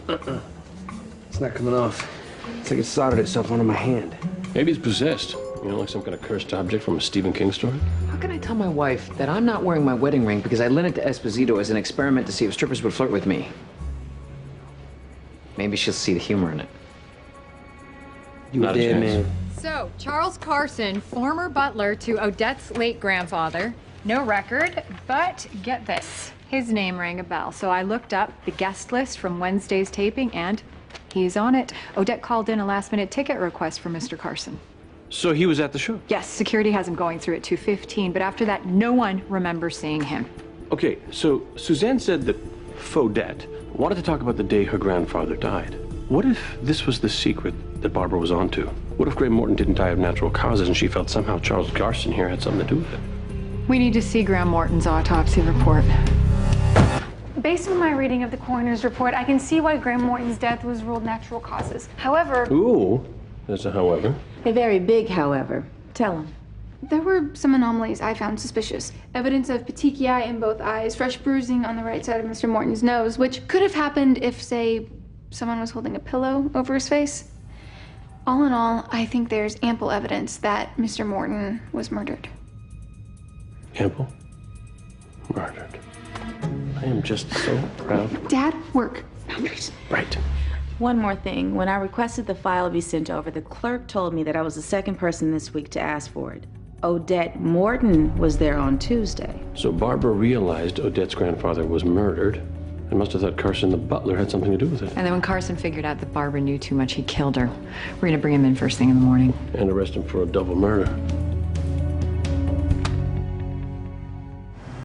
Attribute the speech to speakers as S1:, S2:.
S1: It's not coming off. It's like it soldered itself onto my hand.
S2: Maybe it's possessed. You know, like some kind of cursed object from a Stephen King story?
S3: How can I tell my wife that I'm not wearing my wedding ring because I lent it to Esposito as an experiment to see if strippers would flirt with me? Maybe she'll see the humor in it.
S1: You did, man.
S4: So, Charles Carson, former butler to Odette's late grandfather. No record, but get this. His name rang a bell, so I looked up the guest list from Wednesday's taping, and he's on it. Odette called in a last-minute ticket request for Mr. Carson.
S2: So he was at the show?
S4: Yes, security has him going through at 2:15, but after that, no one remembers seeing him.
S2: Okay, so Suzanne said that Faudette wanted to talk about the day her grandfather died. What if this was the secret that Barbara was onto? What if Graham Morton didn't die of natural causes and she felt somehow Charles Carson here had something to do with it?
S4: We need to see Graham Morton's autopsy report.
S5: Based on my reading of the coroner's report, I can see why Graham Morton's death was ruled natural causes. However...
S2: Ooh, there's a however.
S6: A very big however. Tell him.
S5: There were some anomalies I found suspicious. Evidence of petechiae in both eyes, fresh bruising on the right side of Mr. Morton's nose, which could have happened if, say, someone was holding a pillow over his face. All in all, I think there's ample evidence that Mr. Morton was murdered.
S2: Ample? Murdered. I am just so proud.
S5: Dad, work. Boundaries.
S2: Right.
S6: One more thing. When I requested the file be sent over, the clerk told me that I was the second person this week to ask for it. Odette Morton was there on Tuesday.
S2: So Barbara realized Odette's grandfather was murdered and must have thought Carson the butler had something to do with it.
S4: And then when Carson figured out that Barbara knew too much, he killed her. We're gonna bring him in first thing in the morning.
S2: And arrest him for a double murder.